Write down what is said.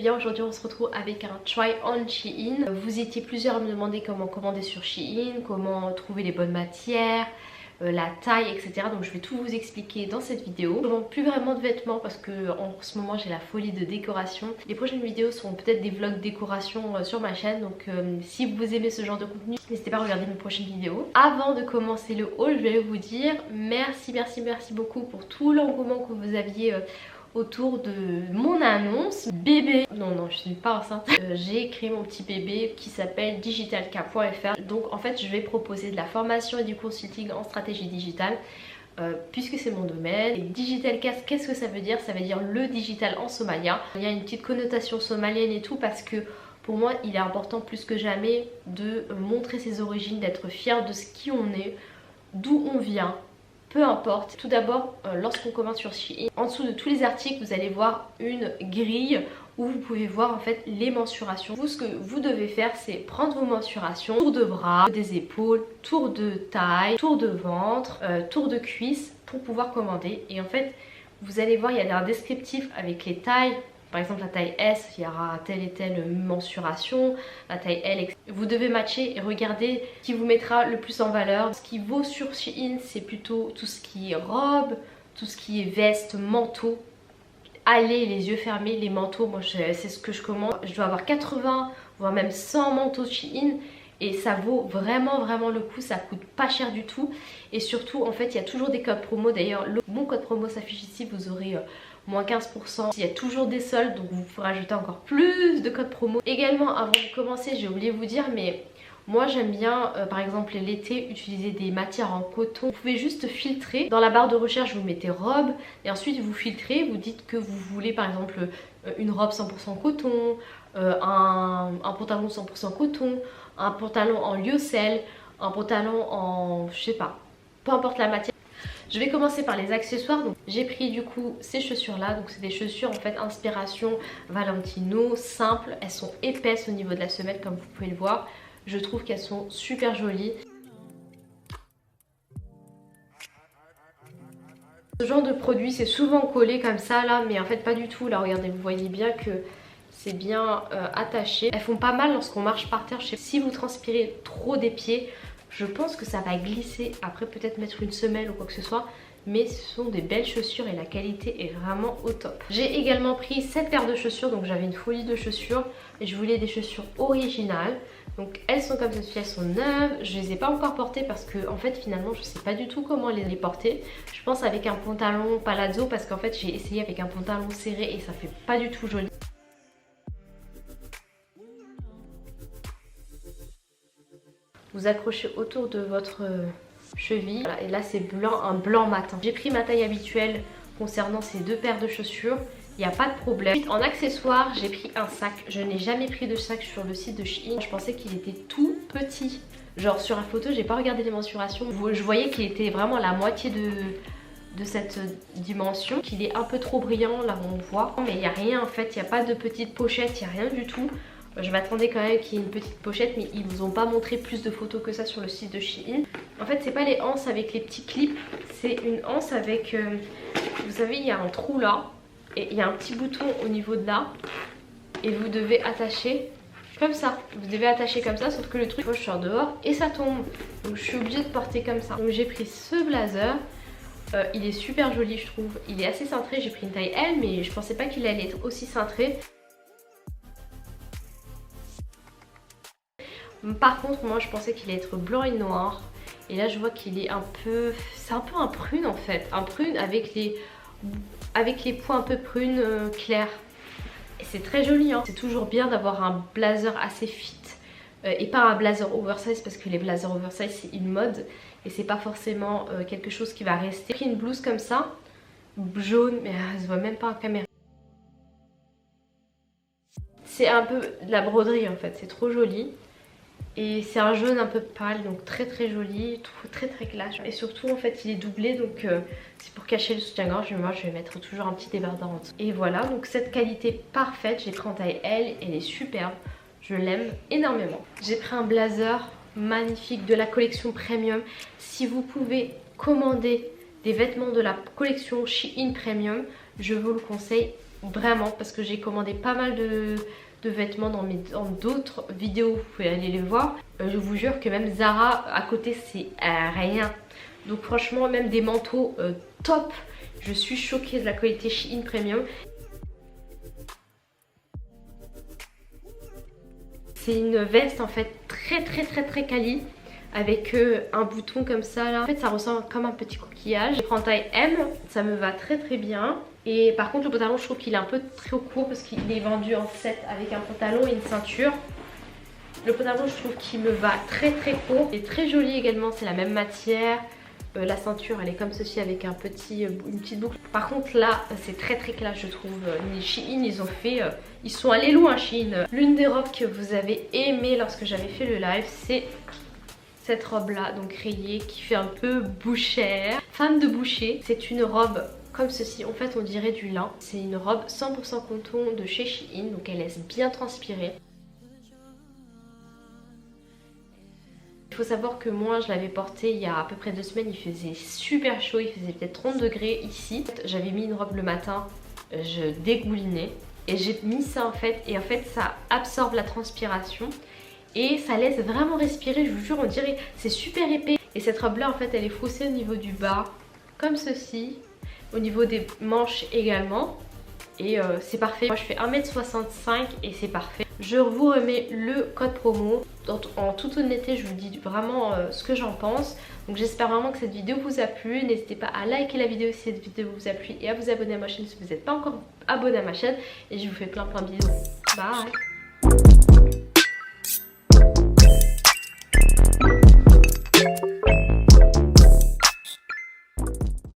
bien. Aujourd'hui on se retrouve avec un try on Shein. Vous étiez plusieurs à me demander comment commander sur Shein, comment trouver les bonnes matières, la taille, etc. Donc je vais tout vous expliquer dans cette vidéo. Je ne vends plus vraiment de vêtements parce que en ce moment j'ai la folie de décoration. Les prochaines vidéos seront peut-être des vlogs décoration sur ma chaîne. Donc si vous aimez ce genre de contenu, n'hésitez pas à regarder mes prochaines vidéos. Avant de commencer le haul, je vais vous dire merci beaucoup pour tout l'engouement que vous aviez autour de mon annonce bébé. Non, je suis pas enceinte. J'ai créé mon petit bébé qui s'appelle digitalk.fr. Donc en fait je vais proposer de la formation et du consulting en stratégie digitale puisque c'est mon domaine. Et digitalk, qu'est-ce que ça veut dire? Ça veut dire le digital en somalien. Il y a une petite connotation somalienne et tout parce que pour moi il est important plus que jamais de montrer ses origines, d'être fier de ce qui on est, d'où on vient. Peu importe. Tout d'abord, lorsqu'on commence sur Shein, en dessous de tous les articles, vous allez voir une grille où vous pouvez voir en fait les mensurations. Vous, ce que vous devez faire, c'est prendre vos mensurations, tour de bras, des épaules, tour de taille, tour de ventre, tour de cuisse pour pouvoir commander. Et en fait, vous allez voir, il y a un descriptif avec les tailles. Par exemple la taille S, il y aura telle et telle mensuration, la taille L, etc. Vous devez matcher et regarder ce qui vous mettra le plus en valeur. Ce qui vaut sur Shein, c'est plutôt tout ce qui est robe, tout ce qui est veste, manteau. Allez, les yeux fermés, les manteaux, moi c'est ce que je commande. Je dois avoir 80 voire même 100 manteaux Shein. Et ça vaut vraiment le coup, ça coûte pas cher du tout. Et surtout en fait il y a toujours des codes promo. D'ailleurs mon code promo s'affiche ici, vous aurez moins 15%. Il y a toujours des soldes donc vous pourrez ajouter encore plus de codes promo. Également avant de commencer, j'ai oublié de vous dire, mais moi j'aime bien par exemple l'été utiliser des matières en coton. Vous pouvez juste filtrer, dans la barre de recherche vous mettez robe et ensuite vous filtrez, vous dites que vous voulez par exemple une robe 100% coton, un pantalon 100% coton, un pantalon en lyocell, un pantalon en je sais pas, peu importe la matière. Je vais commencer par les accessoires. Donc j'ai pris du coup ces chaussures là, donc c'est des chaussures en fait inspiration Valentino, simples, elles sont épaisses au niveau de la semelle comme vous pouvez le voir. Je trouve qu'elles sont super jolies. Ce genre de produit c'est souvent collé comme ça là, mais en fait pas du tout. Là regardez, vous voyez bien que c'est bien attaché. Elles font pas mal lorsqu'on marche par terre. Si vous transpirez trop des pieds, je pense que ça va glisser. Après peut-être mettre une semelle ou quoi que ce soit. Mais ce sont des belles chaussures et la qualité est vraiment au top. J'ai également pris cette paire de chaussures. Donc j'avais une folie de chaussures et je voulais des chaussures originales. Donc elles sont comme ceci, elles sont neuves. Je les ai pas encore portées parce que en fait finalement je sais pas du tout comment les porter. Je pense avec un pantalon palazzo parce qu'en fait j'ai essayé avec un pantalon serré et ça fait pas du tout joli. Vous accrochez autour de votre cheville. Voilà, et là c'est blanc, un blanc matin. J'ai pris ma taille habituelle concernant ces deux paires de chaussures. Il n'y a pas de problème. Ensuite, en accessoire, j'ai pris un sac. Je n'ai jamais pris de sac sur le site de Shein. Je pensais qu'il était tout petit. Genre sur la photo, j'ai pas regardé les mensurations. Je voyais qu'il était vraiment la moitié de cette dimension. Qu'il est un peu trop brillant, là on voit. Mais il n'y a rien en fait, il n'y a pas de petite pochette, il n'y a rien du tout. Je m'attendais quand même qu'il y ait une petite pochette, mais ils vous ont pas montré plus de photos que ça sur le site de Shein. En fait c'est pas les anses avec les petits clips, c'est une anse avec, vous savez il y a un trou là, et il y a un petit bouton au niveau de là, et vous devez attacher comme ça. Vous devez attacher comme ça, sauf que le truc, moi je sors dehors et ça tombe. Donc je suis obligée de porter comme ça. Donc j'ai pris ce blazer. Il est super joli je trouve, il est assez cintré, j'ai pris une taille L mais je pensais pas qu'il allait être aussi cintré. Par contre moi je pensais qu'il allait être blanc et noir et là je vois qu'il est un peu, c'est un peu un prune en fait, un prune avec les points un peu prune clairs. Et c'est très joli hein. C'est toujours bien d'avoir un blazer assez fit et pas un blazer oversize parce que les blazers oversize c'est une mode et c'est pas forcément quelque chose qui va rester. J'ai pris une blouse comme ça, jaune, mais elle se voit même pas en caméra. C'est un peu de la broderie en fait, c'est trop joli. Et c'est un jaune un peu pâle, donc très joli, très classe. Et surtout en fait il est doublé, donc c'est pour cacher le soutien-gorge. Mais moi je vais mettre toujours un petit débardeur en dessous. Et voilà, donc cette qualité parfaite, j'ai pris en taille L, elle est superbe. Je l'aime énormément. J'ai pris un blazer magnifique de la collection Premium. Si vous pouvez commander des vêtements de la collection Shein Premium, je vous le conseille vraiment, parce que j'ai commandé pas mal de vêtements dans d'autres vidéos, vous pouvez aller les voir. Je vous jure que même Zara à côté c'est rien. Donc franchement même des manteaux top. Je suis choquée de la qualité Shein Premium. C'est une veste en fait très quali, avec un bouton comme ça là. En fait ça ressemble comme un petit coquillage. Je prends taille M, ça me va très bien. Et par contre le pantalon je trouve qu'il est un peu trop court parce qu'il est vendu en set avec un pantalon et une ceinture. Le pantalon je trouve qu'il me va très court. Il est très joli également, c'est la même matière. La ceinture elle est comme ceci avec une petite boucle. Par contre là c'est très classe je trouve. Les Shein ils sont allés loin Shein. L'une des robes que vous avez aimé lorsque j'avais fait le live, c'est cette robe là, donc rayée, qui fait un peu bouchère. Fan de boucher, c'est une robe comme ceci, en fait on dirait du lin. C'est une robe 100% coton de chez Shein, donc elle laisse bien transpirer. Il faut savoir que moi je l'avais portée il y a à peu près 2 semaines, il faisait super chaud, il faisait peut-être 30 degrés ici. J'avais mis une robe le matin, je dégoulinais et j'ai mis ça en fait, et en fait ça absorbe la transpiration et ça laisse vraiment respirer, je vous jure, on dirait c'est super épais. Et cette robe là en fait elle est faussée au niveau du bas comme ceci, au niveau des manches également, et c'est parfait. Moi je fais 1m65 et c'est parfait. Je vous remets le code promo. En toute honnêteté je vous dis vraiment ce que j'en pense. Donc j'espère vraiment que cette vidéo vous a plu. N'hésitez pas à liker la vidéo si cette vidéo vous a plu et à vous abonner à ma chaîne si vous n'êtes pas encore abonné à ma chaîne. Et je vous fais plein de bisous. Bye.